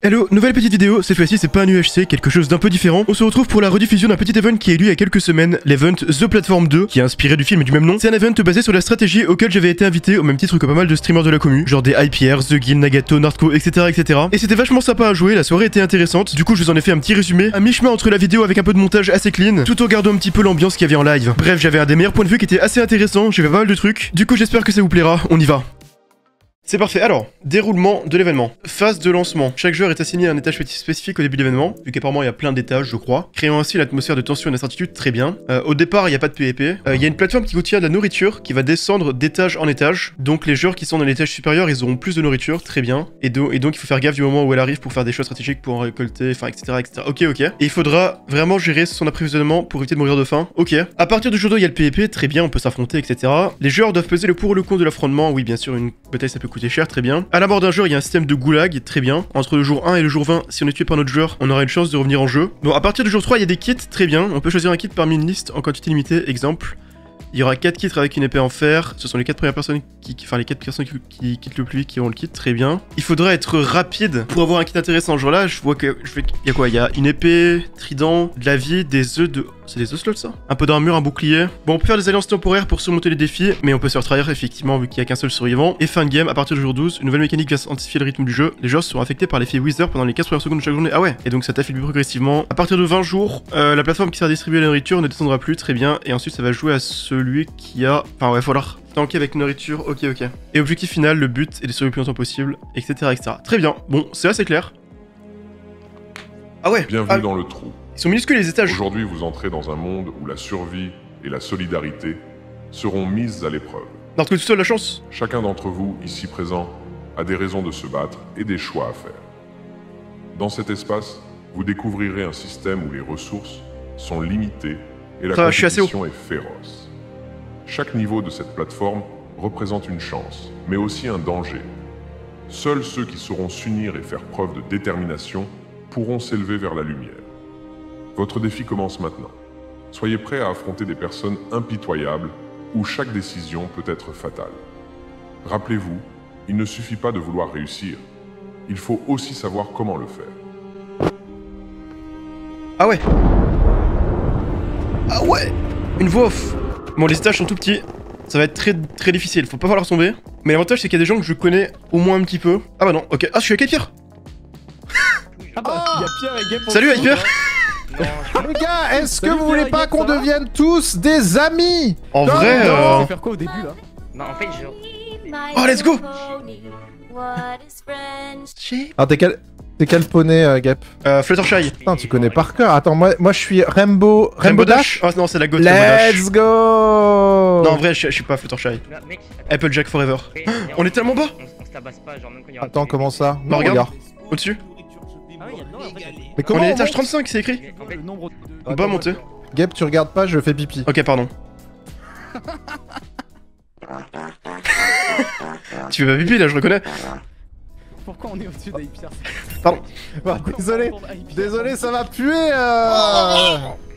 Hello, nouvelle petite vidéo, cette fois-ci c'est pas un UHC, quelque chose d'un peu différent. On se retrouve pour la rediffusion d'un petit event qui a eu lieu il y a quelques semaines, l'event The Platform 2, qui est inspiré du film du même nom. C'est un event basé sur la stratégie auquel j'avais été invité au même titre que pas mal de streamers de la commu, genre des IPR, The Guild, Nagato, Nardco, etc. etc. Et c'était vachement sympa à jouer, la soirée était intéressante, du coup je vous en ai fait un petit résumé, à mi-chemin entre la vidéo avec un peu de montage assez clean, tout en gardant un petit peu l'ambiance qu'il y avait en live. Bref, j'avais un des meilleurs points de vue qui était assez intéressant, j'ai fait pas mal de trucs, du coup j'espère que ça vous plaira, on y va. C'est parfait, alors, déroulement de l'événement. Phase de lancement. Chaque joueur est assigné à un étage spécifique au début de l'événement, vu qu'apparemment il y a plein d'étages, je crois, créant ainsi l'atmosphère de tension et d'incertitude très bien. Au départ, il n'y a pas de PvP. Il y a une plateforme qui contient de la nourriture qui va descendre d'étage en étage. Donc les joueurs qui sont dans l'étage supérieur, ils auront plus de nourriture, très bien. Et donc il faut faire gaffe du moment où elle arrive pour faire des choix stratégiques, pour en récolter, enfin, etc., etc. Ok, ok. Et il faudra vraiment gérer son approvisionnement pour éviter de mourir de faim. Ok. À partir du jour 2, il y a le PvP, très bien, on peut s'affronter, etc. Les joueurs doivent peser le pour et le contre de l'affrontement. Oui, bien sûr, une bataille ça peut coûter cher, très bien. À la mort d'un joueur, il y a un système de goulag, très bien. Entre le jour 1 et le jour 20, si on est tué par notre joueur, on aura une chance de revenir en jeu. Bon, à partir du jour 3, il y a des kits, très bien. On peut choisir un kit parmi une liste en quantité limitée, exemple. Il y aura 4 kits avec une épée en fer. Ce sont les 4 premières personnes enfin les 4 personnes qui quittent le plus vite qui auront le kit, très bien. Il faudra être rapide pour avoir un kit intéressant. Genre là, je vois que il y a quoi? Il y a une épée, trident, de la vie, des œufs de... C'est des oslots ça? Un peu d'armure, un bouclier. Bon, on peut faire des alliances temporaires pour surmonter les défis, mais on peut se retrahir effectivement vu qu'il n'y a qu'un seul survivant. Et fin de game, à partir du jour 12, une nouvelle mécanique va amplifier le rythme du jeu. Les joueurs seront affectés par l'effet Wither pendant les 4 premières secondes de chaque journée. Ah ouais. Et donc ça t'affaiblit progressivement. À partir de 20 jours, la plateforme qui sert à distribuer la nourriture ne descendra plus, très bien. Et ensuite ça va jouer à celui qui a... Enfin ouais, falloir tanker avec nourriture, ok. Et objectif final, le but est de survivre le plus longtemps possible, etc. Très bien. Bon, c'est assez clair. Ah ouais. Bienvenue dans le trou. Ils sont minuscules les étages. Aujourd'hui, vous entrez dans un monde où la survie et la solidarité seront mises à l'épreuve. Nardco tout seul, la chance. Chacun d'entre vous, ici présent, a des raisons de se battre et des choix à faire. Dans cet espace, vous découvrirez un système où les ressources sont limitées et la compétition est féroce. Chaque niveau de cette plateforme représente une chance, mais aussi un danger. Seuls ceux qui sauront s'unir et faire preuve de détermination pourront s'élever vers la lumière. Votre défi commence maintenant. Soyez prêts à affronter des personnes impitoyables où chaque décision peut être fatale. Rappelez-vous, il ne suffit pas de vouloir réussir. Il faut aussi savoir comment le faire. Ah ouais. Ah ouais. Une voix off. Bon, les étages sont tout petits. Ça va être très difficile. Faut pas falloir tomber. Mais l'avantage, c'est qu'il y a des gens que je connais au moins un petit peu. Ah bah non, ok. Ah, je suis avec Hyper. Ah bah, il y a Pierre et Gabe. Salut Hyper. Les gars, est-ce que vous voulez pas qu'on devienne tous des amis? En vrai, on va faire quoi au début là? Bah en fait je... Oh, let's go. Alors t'es quel poney, Gap? Fluttershy. Putain, tu connais par cœur. Attends, moi je suis Rainbow Dash. Oh non, c'est la goth. Let's go. Non, en vrai, je suis pas Fluttershy. Mec, Applejack Forever. On est tellement bas. on se tabasse pas, genre même quand il y a... Attends, comment ça? Bah regarde, au-dessus. Ah oui, non, en fait... Mais On comment est à l'étage 35, c'est écrit. En fait, On va monter. Gap, tu regardes pas, je fais pipi. Ok, pardon. Tu fais pas pipi là, je reconnais. Pourquoi on est au-dessus d'Hyper? Pardon. Bah, désolé, ça va puer.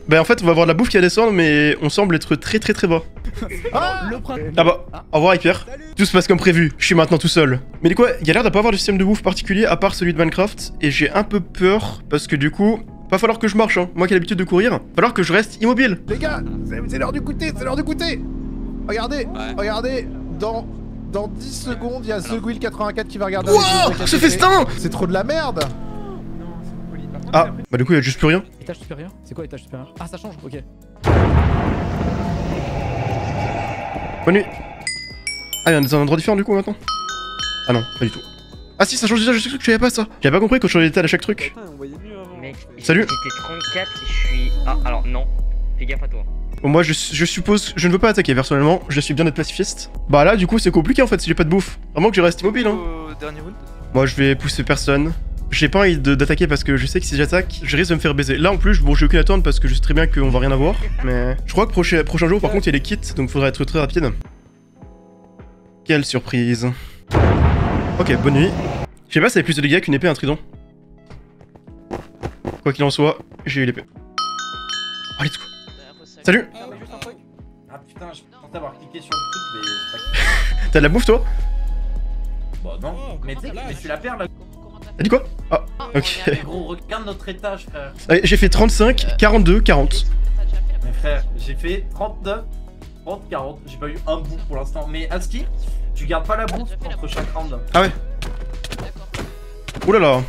Bah en fait, on va avoir de la bouffe qui va descendre, mais on semble être très bas. Ah bah, au revoir Hyper. Tout se passe comme prévu, je suis maintenant tout seul. Mais du coup, il y a l'air de pas avoir de système de bouffe particulier à part celui de Minecraft, et j'ai un peu peur, parce que du coup, va falloir que je marche, hein. Moi qui ai l'habitude de courir, va falloir que je reste immobile. Les gars, c'est l'heure du goûter, Regardez, regardez, dans 10 secondes, il y a The Guild 84 qui va regarder. Wow, ce festin! C'est trop de la merde. Ah, bah du coup, il y a juste plus rien. Étage supérieur? C'est quoi étage supérieur? Ah, ça change, ok. Bonne nuit. Ah, il y a un endroit différent du coup maintenant? Ah non, pas du tout. Ah si, ça change déjà, je sais que je savais pas ça. J'avais pas compris qu'on changeait d'état à chaque truc. Mec, Salut. j'étais 34 et je suis... Ah, alors non. Fais gaffe à toi. Bon, moi je suppose, je ne veux pas attaquer personnellement, je suis bien d'être pacifiste. Bah là du coup c'est compliqué en fait si j'ai pas de bouffe. Vraiment que je reste immobile hein. Moi je vais pousser personne. J'ai pas envie d'attaquer parce que je sais que si j'attaque, je risque de me faire baiser. Là en plus, bon j'ai aucune attente parce que je sais très bien qu'on va rien avoir. Mais je crois que prochain jour par contre il y a les kits, donc faudra être très rapide. Quelle surprise. Ok, bonne nuit. Je sais pas si ça avait plus de dégâts qu'une épée et un trident. Quoi qu'il en soit, j'ai eu l'épée. Oh let's go. Salut. Ah putain, je pensais avoir cliqué sur le truc, mais je sais pas. T'as de la bouffe toi? Bah non, mais tu sais, mais tu la perds là. T'as dit quoi? Ah, ok. Gros, regarde notre étage, frère. Allez, j'ai fait 35, 42, 40. Mais frère, j'ai fait 39, 30, 40. J'ai pas eu un bout pour l'instant. Mais Aski, tu gardes pas la bouffe entre chaque round. Ah ouais. Oh là là.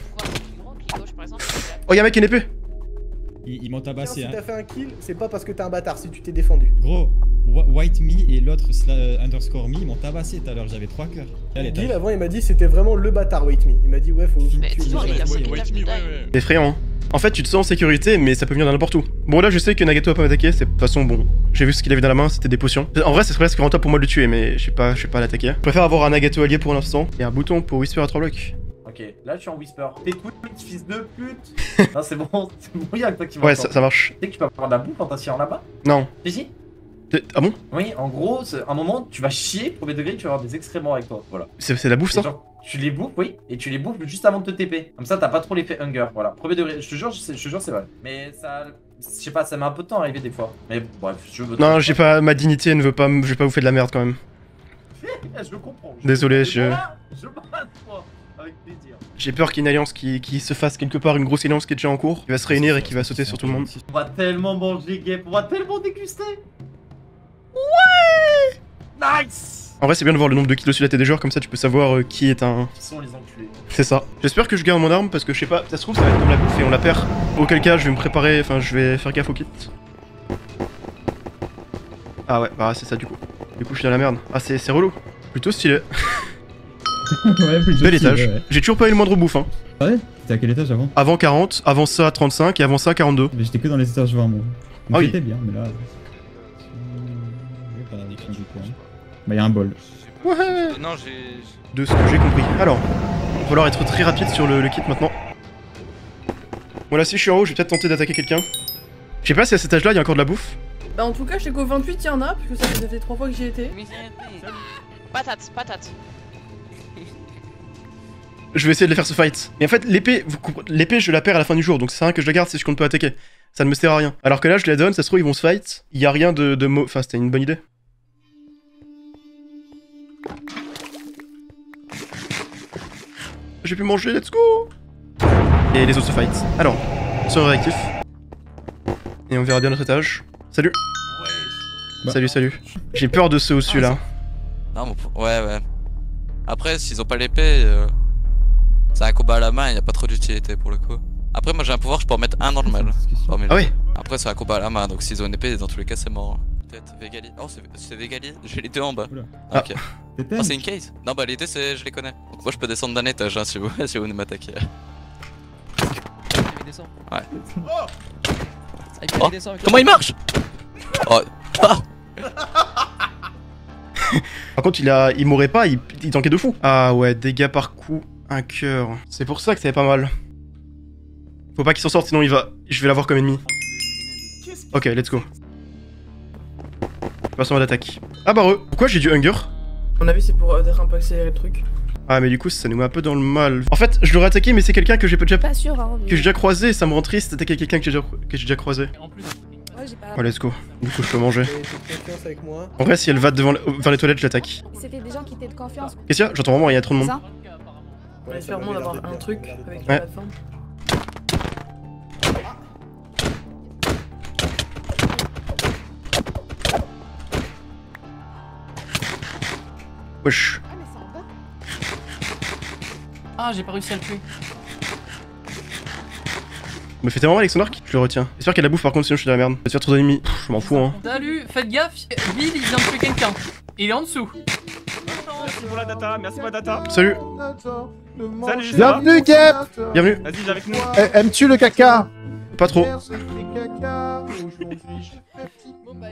Oh, y'a un mec qui a une épée. Ils m'ont tabassé. Si Hein. t'as fait un kill, c'est pas parce que t'es un bâtard, si tu t'es défendu. Gros, White Me et l'autre underscore Me m'ont tabassé tout à l'heure. J'avais 3 cœurs. Gil avant il m'a dit c'était vraiment le bâtard Wait Me. Il m'a dit ouais faut Mais tuer dis-moi, les il y a gens. 5 étages de dingue. C'est effrayant. Hein. En fait, tu te sens en sécurité, mais ça peut venir de n'importe où. Bon, là, je sais que Nagato va pas m'attaquer. C'est de toute façon bon. J'ai vu ce qu'il avait dans la main, c'était des potions. En vrai, c'est presque rentable pour moi de le tuer, mais je sais pas l'attaquer. Je préfère avoir un Nagato allié pour l'instant et un bouton pour whisper à 3 blocs. Ok, là je suis en whisper. T'es tout fils de pute. Non, c'est bon, y'a que toi qui m'entends. Ouais, ça marche. Tu sais que tu peux avoir de la bouffe quand t'as chié en là-bas? Non. Si. Ah bon? Oui, en gros, un moment, tu vas chier, premier degré, tu vas avoir des excréments avec toi. Voilà. C'est la bouffe, ça? Genre, tu les bouffes, oui, et tu les bouffes juste avant de te TP. Comme ça, t'as pas trop l'effet hunger. Voilà, premier degré. Je te jure, c'est vrai. Mais ça. Je sais pas, ça met un peu de temps à arriver des fois. Mais bref, je veux. Non, j'ai pas. Ma dignité ne veut pas. Je vais pas vous faire de la merde quand même. Je comprends. Désolé, je. Je bats toi, avec plaisir. J'ai peur qu'il y ait une alliance qui se fasse quelque part, une grosse alliance qui est déjà en cours, qui va se réunir et qui va sauter sur tout le monde. On va tellement manger, Gap, on va tellement déguster. Ouais. Nice. En vrai, c'est bien de voir le nombre de kills sur la tête des joueurs, comme ça tu peux savoir qui est un. Qui sont les enculés. C'est ça. J'espère que je garde mon arme parce que je sais pas, ça se trouve ça va être comme la bouffe et on la perd. Auquel cas, je vais me préparer, enfin, je vais faire gaffe au kit. Ah ouais, bah c'est ça du coup. Du coup, je suis dans la merde. Ah, c'est relou. Plutôt stylé. Ouais, plutôt Bel étage. ouais. J'ai toujours pas eu le moindre bouffe, hein. Ouais. T'étais à quel étage avant? Avant 40, avant ça 35 et avant ça 42. Mais j'étais que dans les étages vraiment. Ah oui. C'était bien, mais là. Pas la direction du coin. Bah, y'a un bol. Ouais. Non, j'ai. De ce que j'ai compris. Alors, il va falloir être très rapide sur le kit maintenant. Voilà, si je suis en haut, je vais peut-être tenter d'attaquer quelqu'un. Je sais pas si à cet étage-là, il y a encore de la bouffe. Bah en tout cas, je sais qu'au 28, il y en a, parce que ça fait 3 fois que j'y étais. Patate, patate. Je vais essayer de les faire ce fight. Mais en fait, l'épée, je la perds à la fin du jour, donc c'est rien que je la garde si je compte pas attaquer. Ça ne me sert à rien. Alors que là, je la donne, ça se trouve, ils vont se fight. Il y a rien de Enfin, c'était une bonne idée. J'ai pu manger, let's go! Et les autres se fight. Alors, sur réactif. Et on verra bien notre étage. Salut! Bah. Salut. J'ai peur de ceux au-dessus là. Non, ouais. Après, s'ils ont pas l'épée, c'est un combat à la main, il y a pas trop d'utilité pour le coup. Après, moi j'ai un pouvoir, je peux en mettre un dans le mal. Ah ouais? Après, c'est un combat à la main, donc s'ils ont une épée, dans tous les cas, c'est mort. Peut-être Vegali. Oh, c'est Vegali, j'ai les deux en bas. Oula. Ok. C'était Oh, c'est une case? Non, bah l'idée, c'est je les connais. Donc, moi je peux descendre d'un étage hein, si vous voulez m'attaquer. Ouais. Oh, comment il marche? Oh. Ah. Par contre, il m'aurait pas, il tankait de fou. Ah ouais, dégâts par coup, un cœur. C'est pour ça que ça avait pas mal. Faut pas qu'il s'en sorte, sinon je vais l'avoir comme ennemi. Ok, let's go. Passons à l'attaque. Ah bah pourquoi j'ai du hunger? À mon avis, c'est pour un peu accélérer le truc. Ah mais du coup, ça nous met un peu dans le mal. En fait, je l'aurais attaqué, mais c'est quelqu'un que j'ai déjà Pas sûr, hein. que j'ai déjà croisé, et ça me rend triste d'attaquer quelqu'un que j'ai déjà croisé. Ouais, j'ai pas. Oh, let's go. Du coup, je peux manger. J'ai confiance avec moi. En vrai, si elle va vers les toilettes, je l'attaque. C'était des gens qui étaient de confiance. Qu'est-ce qu'il y a? J'entends vraiment, il y a trop de monde. Ça On espère vraiment d'avoir un truc avec Ouais. la plateforme. Wesh. Ah, j'ai pas réussi à le tuer. Il me fait tellement mal avec son arc, je le retiens. J'espère qu'il y a de la bouffe par contre, sinon je suis dans la merde. Je vais te faire trop d'ennemis. Pff, je m'en fous hein. Salut, faites gaffe, Bill il vient de tuer quelqu'un. Il est en dessous. Merci pour la data, merci ma data. Salut. Salut, ça va? Bienvenue, Gap. Bienvenue. Vas-y, viens avec nous. Aimes-tu le caca? Pas trop.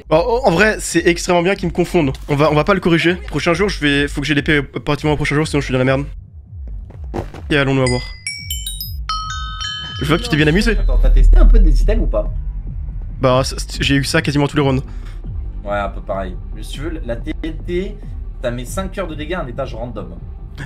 Alors, en vrai, c'est extrêmement bien qu'ils me confondent. On va pas le corriger. Prochain jour, faut que j'ai l'épée pratiquement au prochain jour, sinon je suis dans la merde. Et allons-nous avoir. Je vois que tu t'es bien amusé. Attends, t'as testé un peu des items ou pas? Bah, j'ai eu ça quasiment tous les rounds. Ouais, un peu pareil. Mais si tu veux, la TNT, ça met 5 heures de dégâts à un étage random.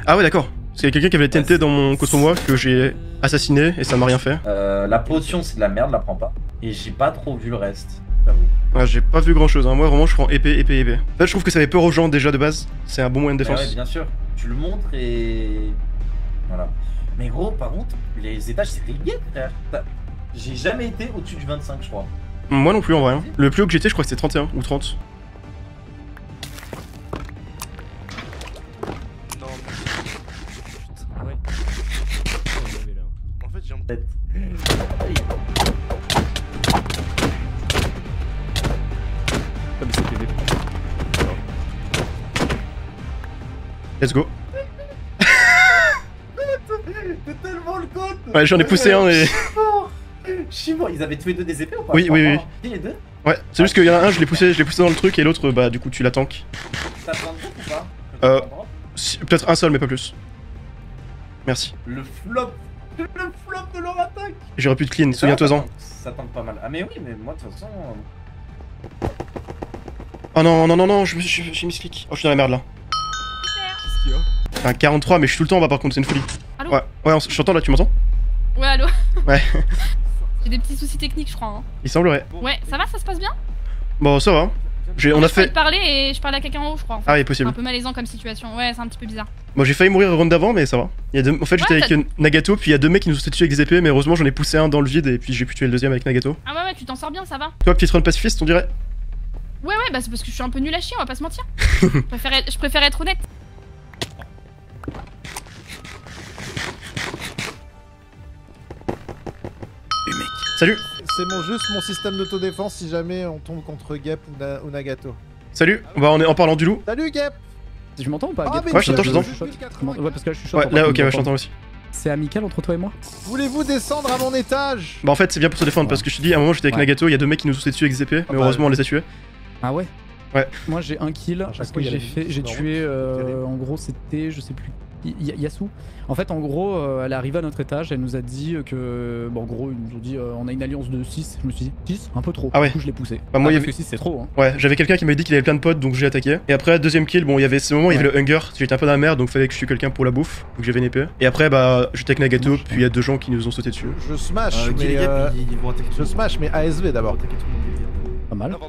Ah ouais, d'accord. Parce qu'il y a quelqu'un qui avait TNT dans mon contre moi que j'ai assassiné et ça m'a rien fait. La potion, c'est de la merde, la prends pas. Et j'ai pas trop vu le reste, j'avoue. Ouais, j'ai pas vu grand chose, hein. Moi vraiment je prends épée. En fait, je trouve que ça fait peur aux gens déjà de base. C'est un bon moyen de défense. Ouais, bien sûr. Tu le montres et. Voilà. Mais gros, par contre, les étages c'était gay, frère. J'ai jamais été au-dessus du 25, je crois. Moi non plus en vrai. Hein. Le plus haut que j'étais, je crois que c'était 31 ou 30. Non, Ah ouais. en fait, j'ai un Peut-être. Comme c'est PVP. Let's go. T'es tellement le code. Ouais, j'en ai poussé un et. Je suis mort. Ils avaient tous les deux des épées ou pas? Oui, oui, oui. Qui les deux? Ouais, c'est juste qu'il y en a un, je l'ai poussé dans le truc et l'autre, bah du coup tu la tankes. T'as plein de trucs ou pas? Peut-être un seul, mais pas plus. Merci. Le flop de leur attaque. J'aurais pu te clean, souviens-toi-en. Ça tente pas mal. Ah mais oui, mais moi de toute façon... Oh non, non, non, non, j'ai mis clic. Oh, je suis dans la merde là. Qu'est-ce qu'il y a? Enfin, 43, mais je suis tout le temps en bas par contre, c'est une folie. Allô? Ouais, ouais, je t'entends là, tu m'entends? Ouais, allô? Ouais. J'ai des petits soucis techniques, je crois. Hein. Il semblerait. Ouais, ça va, ça se passe bien? Bon, ça va. On a Je peux fait. te parler et je parlais à quelqu'un en haut, je crois. En fait. Ah oui, C'est possible. un peu malaisant comme situation. Ouais, c'est un petit peu bizarre. Bon, j'ai failli mourir le round d'avant, mais ça va. Il y a deux... En fait, j'étais Ouais, avec Nagato, puis il y a deux mecs qui nous ont tués avec des épées, mais heureusement, j'en ai poussé un dans le vide et puis j'ai pu tuer le deuxième avec Nagato. Ah ouais, ouais, tu t'en sors bien, ça va. Toi, petite run pacifiste, on dirait? Ouais, ouais, bah c'est parce que je suis un peu nul à chier, on va pas se mentir. Je préfère être honnête. Salut. C'est juste mon système d'autodéfense si jamais on tombe contre Gep ou Nagato. Salut. Bah, on est en parlant du loup. Salut Gep. Tu m'entends ou pas? Ah, Gap? mais Ouais, je t'entends, je t'entends. Ouais, parce que là je suis chaud. Ouais, là, ok, ouais, je t'entends aussi. C'est amical entre toi et moi? Voulez-vous descendre à mon étage? Bah, en fait, c'est bien pour se défendre parce que je te dis, à un moment, j'étais avec Nagato, il y a deux mecs qui nous ont tués avec des épées, mais bah, heureusement, on les a tués. Ah ouais? Ouais. Moi j'ai un kill parce que j'ai tué en gros c'était je sais plus Yasu. En fait en gros elle est arrivée à notre étage, elle nous a dit que bon en gros ils nous ont dit on a une alliance de 6. Je me suis dit 6 un peu trop. Ah ouais. Du coup je l'ai poussé. Bah, moi, il y parce avait- que 6 c'est trop hein. Ouais, j'avais quelqu'un qui m'avait dit qu'il avait plein de potes donc j'ai attaqué. Et après, deuxième kill, bon, il y avait ce moment, il y avait le hunger, j'étais un peu dans la merde donc fallait que je tue quelqu'un pour la bouffe, donc j'avais une épée. Et après, bah, j'étais avec Nagato, puis il y a deux gens qui nous ont sauté dessus. Je smash, mais je smash, mais ASV d'abord.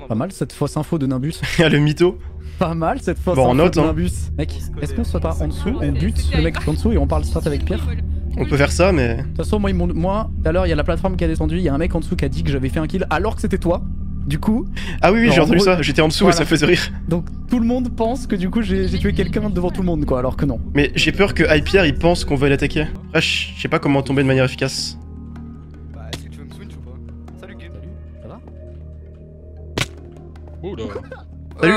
Pas mal cette fausse info de Nimbus. Ah, le mytho. Pas mal cette fausse Bon, on info note, de hein. Nimbus. Mec, est-ce qu'on se fait pas en dessous, on bute le mec en dessous et on parle strat avec Pierre? On peut faire ça, mais. De toute façon moi tout à l'heure il y a la plateforme qui a descendu, il y a un mec en dessous qui a dit que j'avais fait un kill alors que c'était toi. Du coup. Ah oui, oui, j'ai en entendu gros, ça, j'étais en dessous voilà. et ça faisait rire. Donc tout le monde pense que du coup j'ai tué quelqu'un devant tout le monde quoi, alors que non. Mais j'ai peur que Hyper il pense qu'on va l'attaquer. Après, je sais pas comment tomber de manière efficace. Bah, est-ce que tu veux me switch ou pas? Salut, Game. Ça va? Oula. Salut.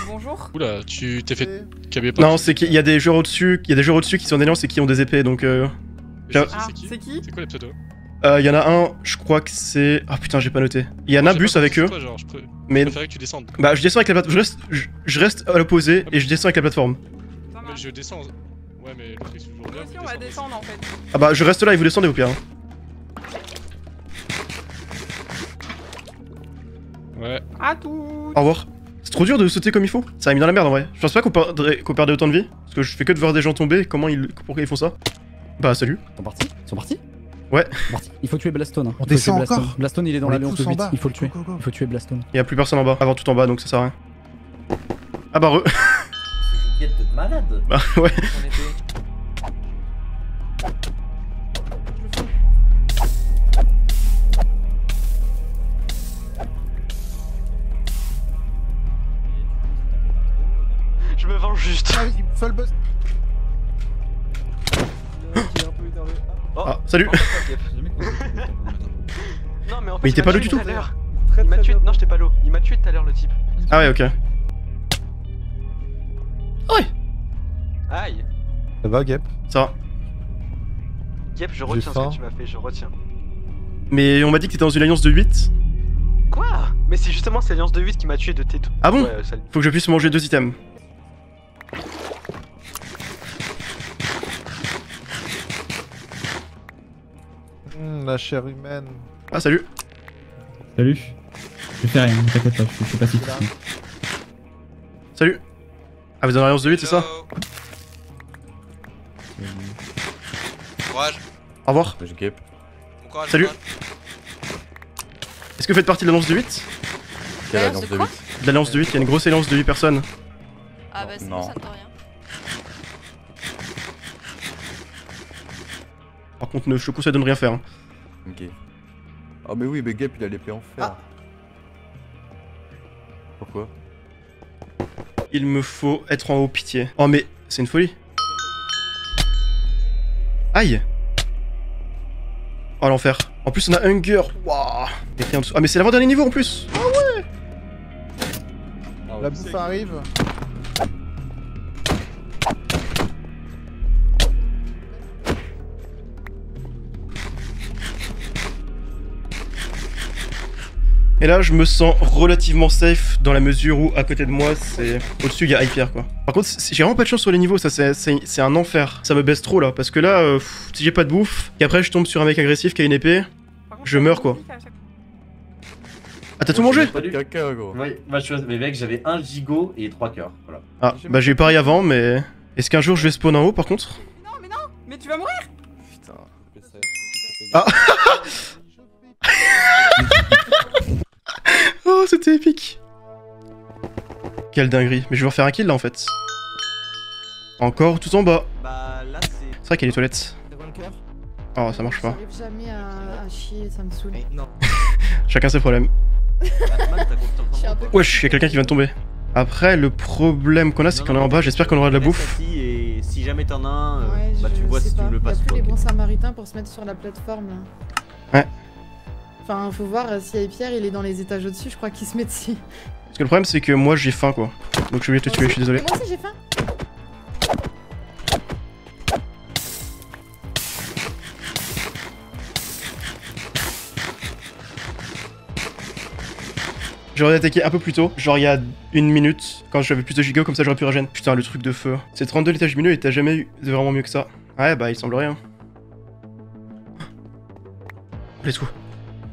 Bonjour. Oula, tu t'es fait caber pas. Non, c'est qu'il y a des joueurs au-dessus, qui sont en alliance et qui ont des épées donc. C'est qui? C'est quoi les pseudos? Il y en a un, je crois que c'est. Ah putain, j'ai pas noté. Il y a Nimbus avec eux. Mais. Je préférais que tu descendes. Bah, je descends avec la plateforme. Je reste à l'opposé et je descends avec la plateforme. Mais je descends. Ouais, mais l'autre il est toujours là. on va descendre en fait. Ah bah, je reste là et vous descendez au pire. Hein. Ouais. À tout. Au revoir. C'est trop dur de sauter comme il faut. Ça m'a mis dans la merde en vrai. Je pense pas qu'on perdait autant de vie. Parce que je fais que de voir des gens tomber. Pourquoi ils font ça? Bah, salut. Ils sont partis? Ouais. Il faut tuer Blastone. On descend encore. Blastone il est dans On est l'alliance de tous en 8, bas. il faut le tuer. Go, go, go. Il faut tuer Blastone. Il y a plus personne en bas. Avant tout en bas donc ça sert à rien. Ah bah, C'est une guette de malade. Bah, ouais. Je me venge juste. Ah, il faut le buzz. Ah, salut. Non, mais en fait, Mais il était pas m'a low tué du tout. tout à l'heure. Il m'a tué. Non, j'étais pas low. Il m'a tué tout à l'heure, le type. Ah ouais, ok. Aïe. Ça va, Gep? Ça va. Yep, je retiens ce que tu m'as fait, je retiens. Mais on m'a dit que t'étais dans une alliance de 8. Quoi? Mais c'est justement cette alliance de 8 qui m'a tué de tes tout. Ah bon? Ouais, salut. Faut que je puisse manger 2 items. La chair humaine. Ah, salut. Salut. Je fais rien, t'inquiète pas, je suis pas si Salut. Ah, vous êtes dans l'alliance de 8, c'est ça? Courage. Au revoir. Bon courage. Salut. Est-ce que vous faites partie de l'alliance de 8? Quelle alliance de 8? De l'alliance de 8, il y a une grosse alliance de 8 personnes. Ah bah sinon ça ne te rien. Par contre, je te conseille de ne rien faire. Hein. Ok. Ah mais oui, mais Gap il a l'épée en fer. Pourquoi? Il me faut être en haut, pitié. Oh mais c'est une folie. Aïe. Oh l'enfer. En plus on a Hunger. Waouh. Ah mais c'est l'avant-dernier niveau en plus. Ah ouais. La bouffe arrive. Et là je me sens relativement safe dans la mesure où à côté de moi c'est... Au-dessus il y a Hyper quoi. Par contre j'ai vraiment pas de chance sur les niveaux, ça c'est un enfer. Ça me baisse trop là parce que là si j'ai pas de bouffe et après je tombe sur un mec agressif qui a une épée, je meurs quoi. Ah t'as tout mangé? Caca gros. Oui, bah mais mec j'avais 1 gigot et 3 cœurs, voilà. Ah bah j'ai eu pareil avant mais... Est-ce qu'un jour je vais spawn en haut par contre? Non mais tu vas mourir. Putain. Ah. Oh c'était épique. Quelle dinguerie. Mais je vais refaire un kill là en fait. Encore tout en bas. Bah là c'est vrai qu'il y a les toilettes. Oh ça marche pas. J'arrive jamais à chier, ça me saoule. Non. Chacun ses problèmes. Wesh, y'a quelqu'un qui vient de tomber. Après le problème qu'on a c'est qu'on est en bas, j'espère qu'on aura de la bouffe. Et si jamais t'en as un, bah tu vois si tu le passes. Y'a plus les bons samaritains pour se mettre sur la plateforme là. Ouais. Enfin faut voir si Pierre il est dans les étages au-dessus, je crois qu'il se met dessus. Parce que le problème c'est que moi j'ai faim quoi. Donc je suis obligé de te tuer, je suis désolé. Moi aussi j'ai faim. J'aurais attaqué un peu plus tôt, genre il y a 1 minute, quand j'avais plus de giga, comme ça j'aurais pu régénérer. Putain, le truc de feu. C'est 32 l'étage milieu et t'as jamais eu de vraiment mieux que ça. Ouais, bah il semblerait. Hein. Let's go.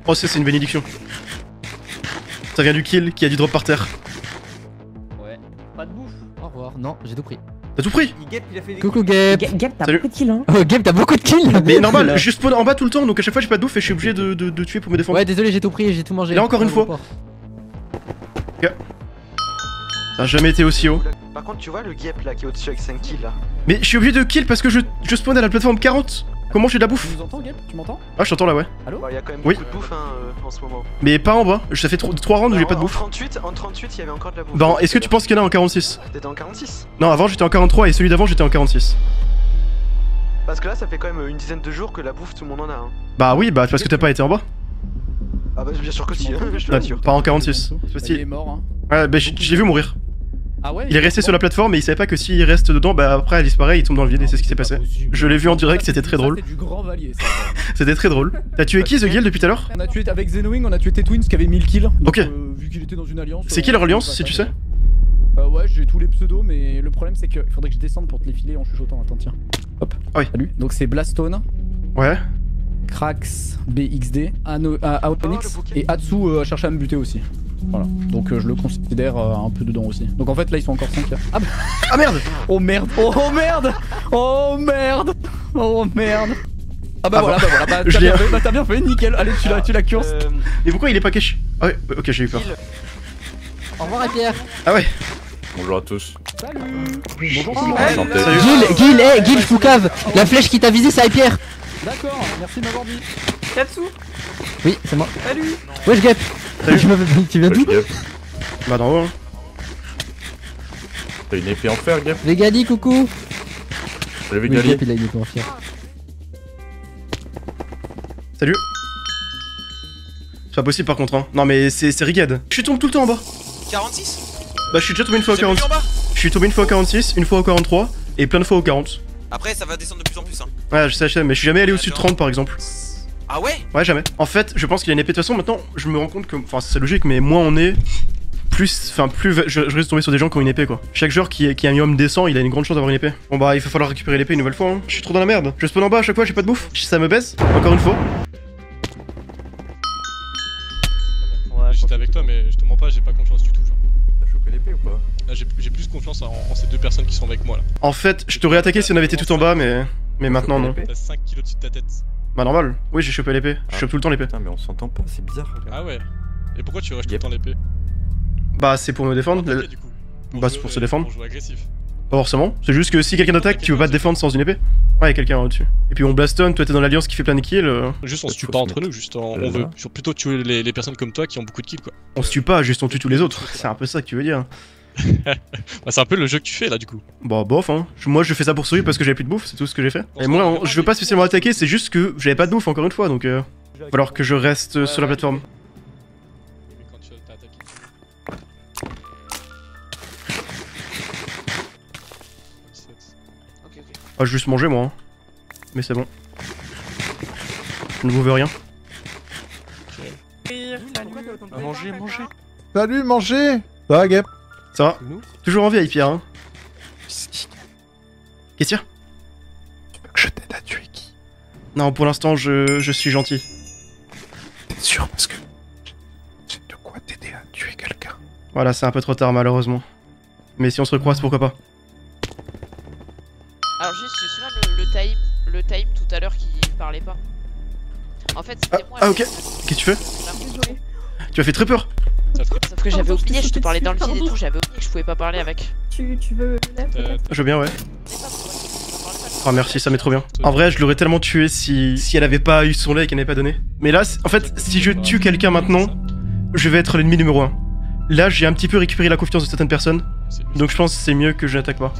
Oh, ça c'est une bénédiction. Ça vient du kill qui a du drop par terre. Ouais, pas de bouffe. Au revoir, non, j'ai tout pris. T'as tout pris? Coucou Gap. Gap, t'as beaucoup de kills hein. Oh Gap, t'as beaucoup de kills. Mais normal, je spawn en bas tout le temps, donc à chaque fois j'ai pas de bouffe et je suis obligé de tuer pour me défendre. Ouais, désolé, j'ai tout pris, j'ai tout mangé. Là encore une fois. Ok. Ça a jamais été aussi haut. Par contre, tu vois le Gap là qui est au-dessus avec 5 kills là. Mais je suis obligé de kill parce que je spawn à la plateforme 40. Comment j'ai de la bouffe? Tu nous entends Gap? Tu m'entends? Ah, je t'entends là, ouais. Allô? Bah, y a quand même Oui. beaucoup de bouffe en ce moment. Mais pas en bas, ça fait 3 rounds où j'ai pas de bouffe. En 38, il y avait encore de la bouffe. Bah, est-ce que tu penses qu'il y en a en 46? T'étais en 46? Non, avant j'étais en 43 et celui d'avant j'étais en 46. Parce que là, ça fait quand même une dizaine de jours que la bouffe, tout le monde en a. Hein. Bah oui, bah parce que t'as pas été en bas. Ah bah bien sûr que si, je te l'assure. Pas en 46. Il est mort, hein. Ouais, bah je l'ai vu mourir. Ah ouais? Il est resté sur la plateforme et il savait pas que s'il reste dedans, bah après elle disparaît, il tombe dans le vide et c'est ce qui s'est passé. Je l'ai vu en direct, c'était très drôle. C'était du grand valier ça. C'était très drôle. T'as tué qui The Guild depuis tout à l'heure? On a tué avec Zenowing, on a tué T-Twins qui avait 1000 kills. Donc, ok. Vu qu'il était dans une alliance. C'est qui leur alliance si tu sais? Ouais, j'ai tous les pseudos, mais le problème c'est qu'il faudrait que je descende pour te les filer en chuchotant. Attends, tiens. Hop. Ah oui. Salut. Donc c'est Blastone. Ouais. Krax, BXD, Aonix et Atsu a cherché à me buter aussi. Voilà, donc je le considère un peu dedans aussi. Donc en fait là ils sont encore 5 là. Ah, ah merde. Oh merde. Oh merde. Oh merde. Oh merde. Ah bah voilà, bah t'as bien fait, nickel. Allez, tu la curses. Mais pourquoi il est pas caché? Ah ouais, ok, j'ai eu peur. Au revoir Pierre. Ah ouais. Bonjour à tous. Salut. Bonjour tout le monde. Gil, Foucave. La flèche qui t'a visé c'est Pierre. D'accord, merci de m'avoir dit. Katsu. Oui, c'est moi. Salut. Wesh Gap. Tu viens d'où? Bah d'en haut hein. T'as une épée en fer Gap? Vegali, coucou. Salut Vegali. Gap il a une épée en fer. Salut. C'est pas possible par contre hein. Non mais c'est rigade. Je suis tombé tout le temps en bas. 46? Bah je suis déjà tombé une fois au 46. Je suis tombé une fois au 46, une fois au 43 et plein de fois au 40. Après ça va descendre de plus en plus hein. Ouais je sais mais je suis jamais allé au-dessus de 30 par exemple. Ah ouais? Ouais jamais. En fait je pense qu'il y a une épée de toute façon maintenant je me rends compte que, enfin c'est logique mais moins on est, plus je risque de tomber sur des gens qui ont une épée quoi. Chaque joueur qui a un minimum décent il a une grande chance d'avoir une épée. Bon bah il va falloir récupérer l'épée une nouvelle fois hein. Je suis trop dans la merde. Je spawn en bas à chaque fois j'ai pas de bouffe. Ça me baisse, encore une fois. Ouais, j'étais avec toi mais je te mens pas j'ai pas confiance du tout genre. T'as chopé l'épée ou pas? Là j'ai plus confiance en ces deux personnes qui sont avec moi là. En fait je t'aurais attaqué si on avait été tout en bas mais maintenant non. T'as 5 kilos au-dessus de ta tête. Bah normal, oui j'ai chopé l'épée, je chope tout le temps l'épée. Putain mais on s'entend pas, c'est bizarre. Ah ouais. Et pourquoi tu rushes tout le temps l'épée? Bah c'est pour me défendre. Du coup. Bah c'est pour se défendre. Pour jouer agressif. Pas forcément, c'est juste que si quelqu'un t'attaque, tu peux pas te défendre sans une épée. Ouais, y'a quelqu'un au-dessus. Et puis on blastonne, toi t'es dans l'alliance qui fait plein de kills. Juste on se tue pas entre nous, juste on veut plutôt tuer les personnes comme toi qui ont beaucoup de kills quoi. On se tue pas, juste on tue tous les autres. C'est un peu ça que tu veux dire. Bah c'est un peu le jeu que tu fais là du coup. Bah bof hein. Moi je fais ça pour survivre parce que j'avais plus de bouffe, c'est tout ce que j'ai fait. Et moi je veux pas spécialement attaquer, c'est juste que j'avais pas de bouffe encore une fois donc va falloir que je reste sur la plateforme. Ah, je vais juste manger moi hein. Mais c'est bon. Je ne vous veux rien. Manger. Salut, manger. Ça va, Gap? Ça va? Toujours en vie avec Pierre hein. Qu'est-ce qu'il y a? Tu veux que je t'aide à tuer qui? Non, pour l'instant je suis gentil. T'es sûr? Parce que j'ai de quoi t'aider à tuer quelqu'un. Voilà, c'est un peu trop tard malheureusement. Mais si on se recroise, pourquoi pas? Alors juste, tu te souviens le time tout à l'heure qui parlait pas. En fait, c'était moi. Ah ok. Qu'est-ce que tu fais? Tu as fait très peur. Sauf que j'avais oublié, je te parlais dans le vide et tout, j'avais oublié que je pouvais pas parler avec. Tu veux Je veux bien, ouais. Ah merci, ça m'est trop bien. En vrai, je l'aurais tellement tué si elle avait pas eu son lait et qu'elle n'avait pas donné. Mais là, en fait, si je tue quelqu'un maintenant, je vais être l'ennemi numéro 1. Là, j'ai un petit peu récupéré la confiance de certaines personnes. Donc je pense que c'est mieux que je n'attaque pas.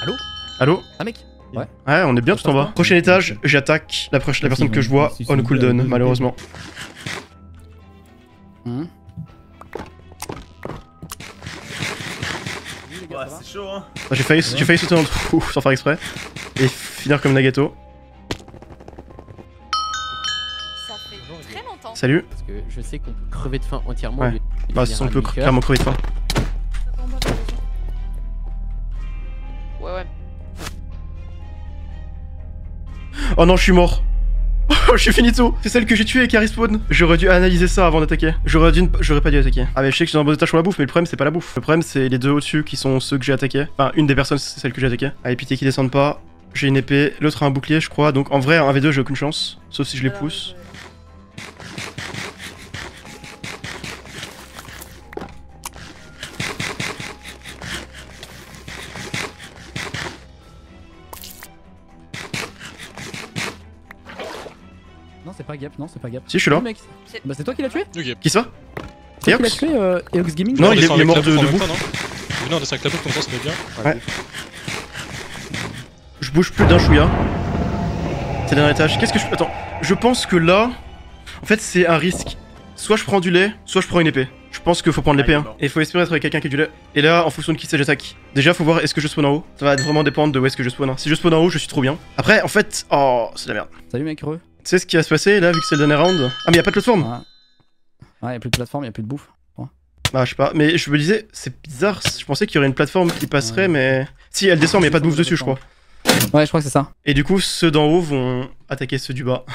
Allo? Allo? Ah mec? Ouais. Ouais, on est bien tout en bas. Prochain étage, j'attaque la personne que je vois on cooldown, malheureusement. Ouais, c'est chaud hein. J'ai failli sauter dans le trou sans faire exprès. Et finir comme Nagato. Ça fait très longtemps. Salut. Parce que je sais qu'on peut crever de faim entièrement. Ouais. Bah, on peut clairement crever de faim. Ouais. Oh non, je suis mort. Oh, je suis finito. C'est celle que j'ai tuée qui a respawn. J'aurais dû analyser ça avant d'attaquer. J'aurais pas dû attaquer. Ah mais je sais que je suis dans un bon étage sur la bouffe, mais le problème c'est pas la bouffe. Le problème c'est les deux au-dessus qui sont ceux que j'ai attaqués. Enfin, une des personnes c'est celle que j'ai attaquée. Allez, pitié qu'ils descendent pas. J'ai une épée, l'autre a un bouclier je crois. Donc en vrai, un V2 j'ai aucune chance. Sauf si je les pousse. Non, c'est pas Gap, non, c'est pas Gap. Si, je suis là. Oh, mec. Bah, c'est toi qui l'as tué? Qui ça? C'est toi qui l'as tué, Eox Gaming? Non, il est mort de bouffe. Non, de 5 tableaux comme ça, ça fait bien. Ouais. Je bouge plus d'un chouïa. C'est le dernier étage. Qu'est-ce que je... Attends, je pense que là... En fait, c'est un risque. Soit je prends du lait, soit je prends une épée. Je pense qu'il faut prendre l'épée, hein. Et il faut espérer être avec quelqu'un qui a du lait. Et là, en fonction de qui c'est, j'attaque. Déjà, faut voir est-ce que je spawn en haut. Ça va vraiment dépendre de où est-ce que je spawn. Hein. Si je spawn en haut, je suis trop bien. Après, en fait... Oh, c'est de la merde. Salut mec, heureux. Tu sais ce qui va se passer là, vu que c'est le dernier round? Ah, mais y'a pas de plateforme. Ouais, y'a plus de plateforme, y'a plus de bouffe. Ouais. Bah, je sais pas. Mais je me disais, c'est bizarre. Je pensais qu'il y aurait une plateforme qui passerait, mais... Si, elle descend, mais y'a pas de bouffe dessus, je crois. Ouais, je crois que c'est ça. Et du coup, ceux d'en haut vont attaquer ceux du bas.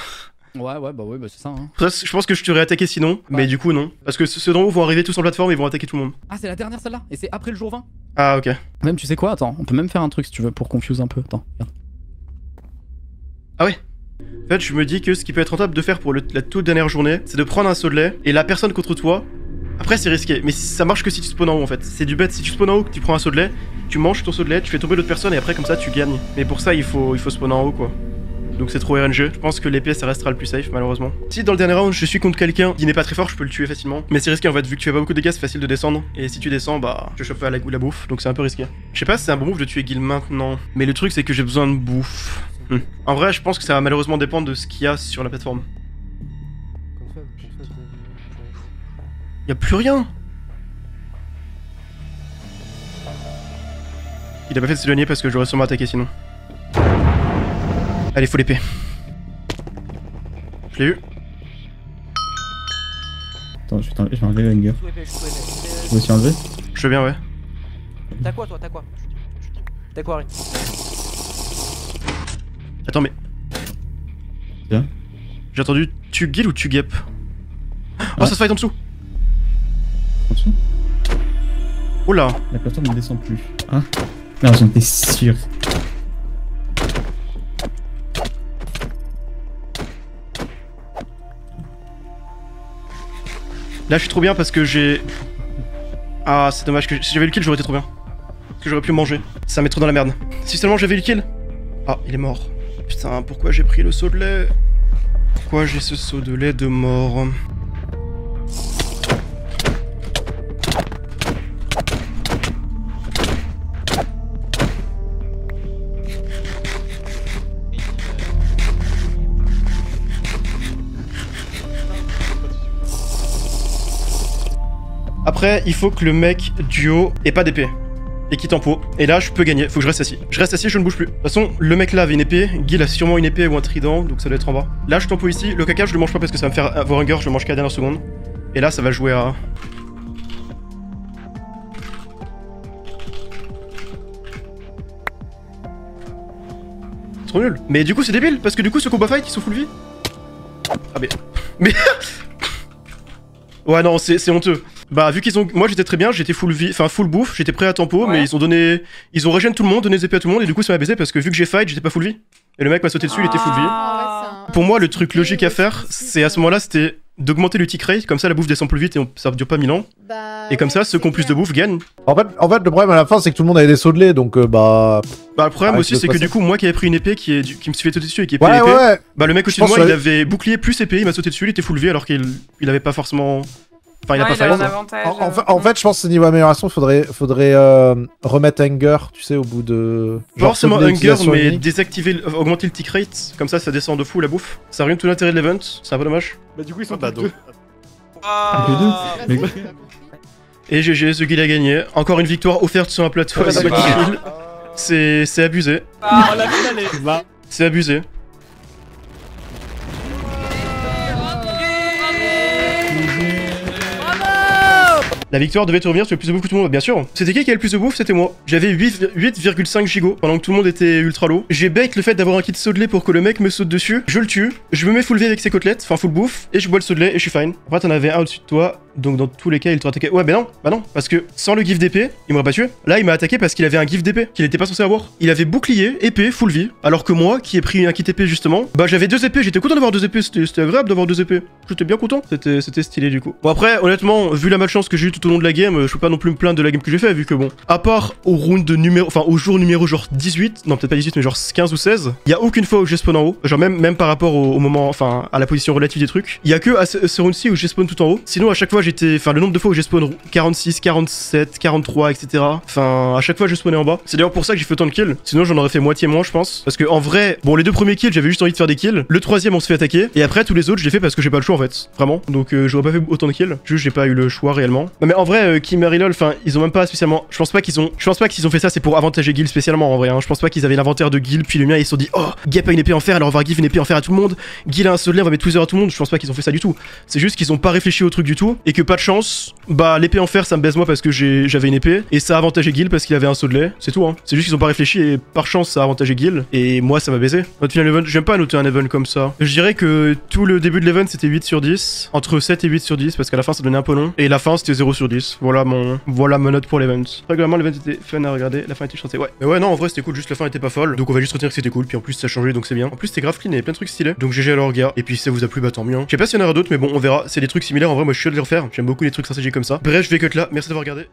Ouais, bah c'est ça. Hein. Je pense que je t'aurais attaqué sinon, mais du coup, non. Parce que ceux d'en haut vont arriver tous en plateforme et vont attaquer tout le monde. Ah, c'est la dernière celle-là? Et c'est après le jour 20? Ah, ok. Même, tu sais quoi? Attends, on peut même faire un truc si tu veux pour confuse un peu. Attends, regarde. Ah ouais. En fait, je me dis que ce qui peut être rentable de faire pour la toute dernière journée, c'est de prendre un seau de lait et la personne contre toi. Après, c'est risqué, mais ça marche que si tu spawns en haut en fait. C'est du bête. Si tu spawns en haut, que tu prends un seau de lait, tu manges ton seau de lait, tu fais tomber l'autre personne et après, comme ça, tu gagnes. Mais pour ça, il faut spawn en haut quoi. Donc c'est trop RNG. Je pense que l'épée ça restera le plus safe malheureusement. Si dans le dernier round je suis contre quelqu'un qui n'est pas très fort, je peux le tuer facilement. Mais c'est risqué en fait, vu que tu as pas beaucoup de dégâts, c'est facile de descendre. Et si tu descends, bah je chope à la bouffe, donc c'est un peu risqué. Je sais pas si c'est un bon move de tuer Gil maintenant. Mais le truc c'est que j'ai besoin de bouffe. En vrai, je pense que ça va malheureusement dépendre de ce qu'il y a sur la plateforme. Y'a plus rien. Il a pas fait de s'éloigner parce que j'aurais sûrement attaqué sinon. Allez, faut l'épée. Je l'ai eu. Attends, je vais enlever le hanger. Tu veux aussi enlever? Je veux bien, ouais. T'as quoi toi? T'as quoi? T'as quoi, Harry? Attends, mais. Bien. J'ai entendu tu Gil ou tu Gep? Oh, ça se fight en dessous! En dessous? Oh là! La plateforme ne descend plus. Ah? Non, j'en étais sûr. Là je suis trop bien parce que j'ai... Ah c'est dommage que si j'avais eu le kill j'aurais été trop bien. Parce que j'aurais pu manger. Ça met trop dans la merde. Si seulement j'avais eu le kill. Ah il est mort. Putain pourquoi j'ai pris le seau de lait? Pourquoi j'ai ce seau de lait de mort? Après, il faut que le mec du haut ait pas d'épée et qu'il tempo. Et là, je peux gagner. Faut que je reste assis. Je reste assis, je ne bouge plus. De toute façon, le mec là avait une épée. Gil a sûrement une épée ou un trident, donc ça doit être en bas. Là, je tempo ici. Le caca, je le mange pas parce que ça va me faire avoir hunger. Je le mange qu'à la dernière seconde. Et là, ça va jouer à... Trop nul. Mais du coup, c'est débile parce que du coup, ce combat fight, ils sont full vie. Ah, mais. Ouais, non, c'est honteux. Bah, vu qu'ils ont. Moi, j'étais très bien, j'étais full vie, enfin full bouffe, j'étais prêt à tempo, mais ils ont donné. Ils ont régène tout le monde, donné des épées à tout le monde, et du coup, ça m'a baisé parce que vu que j'ai fight, j'étais pas full vie. Et le mec m'a sauté dessus, il était full vie. Pour moi, le truc logique à faire, c'est à ce moment-là, c'était d'augmenter le tick rate, comme ça la bouffe descend plus vite et ça dure pas 1000 ans. Et comme ça, ceux qui ont plus de bouffe gagnent. En fait, le problème à la fin, c'est que tout le monde avait des sauts de lait, donc bah. Bah, le problème aussi, c'est que du coup, moi qui avais pris une épée qui me suis fait sauter dessus et qui est pas l'épée, bah, le mec aussi de moi, il avait bouclier plus épée, il m'a sauté dessus, il était full vie alors qu'il avait pas forcément. Enfin, il a pas failli. En fait, je pense que niveau amélioration, faudrait remettre Hunger, tu sais, au bout de. Pas forcément Hunger, mais désactiver, augmenter le tick rate, comme ça descend de fou la bouffe. Ça ruine tout l'intérêt de l'event, c'est un peu dommage. Bah, du coup, ils sont pas deux. Et GG, The Guild a gagné. Encore une victoire offerte sur un plateau avec The Guild. C'est abusé. C'est abusé. La victoire devait te revenir sur le plus de bouffe que tout le monde, bien sûr. C'était qui avait le plus de bouffe? C'était moi. J'avais 8,5 gigots pendant que tout le monde était ultra low. J'ai bait le fait d'avoir un kit saut de lait pour que le mec me saute dessus. Je le tue. Je me mets full V avec ses côtelettes, enfin full bouffe, et je bois le saut de lait et je suis fine. Après, t'en avais un au-dessus de toi. Donc dans tous les cas, il t'aurait attaqué. Ouais, bah non, parce que sans le gif d'épée, il m'aurait pas tué. Là, il m'a attaqué parce qu'il avait un gif d'épée qu'il était pas censé avoir. Il avait bouclier, épée, full vie. Alors que moi, qui ai pris un kit épée justement, bah j'avais 2 épées. J'étais content d'avoir 2 épées. C'était agréable d'avoir 2 épées. J'étais bien content. C'était stylé du coup. Bon après, honnêtement, vu la malchance que j'ai eu tout au long de la game, je peux pas non plus me plaindre de la game que j'ai fait vu que bon, à part au round de numéro, enfin au jour numéro genre 18, non peut-être pas 18 mais genre 15 ou 16, il y a aucune fois où j'ai spawn en haut. Genre même par rapport au moment, enfin à la position relative des trucs. Il y a que à ce round-ci où j'ai spawn tout en haut. Sinon à chaque fois j'étais, enfin le nombre de fois où j'ai spawn 46, 47, 43, etc. Enfin, à chaque fois je spawnais en bas. C'est d'ailleurs pour ça que j'ai fait autant de kills. Sinon j'en aurais fait moitié moins, je pense. Parce que en vrai, bon, les 2 premiers kills, j'avais juste envie de faire des kills. Le 3ème, on se fait attaquer. Et après, tous les autres, je l'ai fait parce que j'ai pas le choix en fait. Vraiment. Donc j'aurais pas fait autant de kills. Juste, j'ai pas eu le choix réellement. Non, mais en vrai, Kim et Lol, enfin, ils ont même pas spécialement. Je pense pas qu'ils ont fait ça, c'est pour avantager Gil spécialement en vrai. Hein. Je pense pas qu'ils avaient l'inventaire de Gil, puis le mien, ils se sont dit, oh, Gap a une épée en fer, alors on va give une épée en fer à tout le monde. Gil a un soldat, on va mettre Tweezer à tout le monde. Je pense pas qu'ils ont fait ça du tout. C'est juste qu'ils ont pas réfléchi au truc du tout. Et que pas de chance, bah l'épée en fer ça me baise moi parce que j'avais une épée et ça a avantagé Gil parce qu'il avait un saut de lait, c'est tout hein. C'est juste qu'ils ont pas réfléchi et par chance ça a avantagé Gil et moi ça m'a baisé. Notre final event, j'aime pas noter un event comme ça. Je dirais que tout le début de l'event c'était 8 sur 10, entre 7 et 8 sur 10 parce qu'à la fin ça donnait un peu long et la fin c'était 0 sur 10. Voilà ma note pour l'event. Régulièrement l'event était fun à regarder, la fin était chantée, ouais. Mais ouais non en vrai c'était cool, juste la fin était pas folle. Donc on va juste retenir que c'était cool, puis en plus ça a changé donc c'est bien. En plus c'était grave clean, il y avait plein de trucs stylés. Donc GG à leur gars. Et puis si ça vous a plu bah tant mieux. Je sais pas s'il y en aura d'autres mais bon on verra. C'est des trucs similaires en vrai, moi je suis sûr de les refaire. J'aime beaucoup les trucs stratégiques comme ça. Bref je vais cut là, merci d'avoir regardé.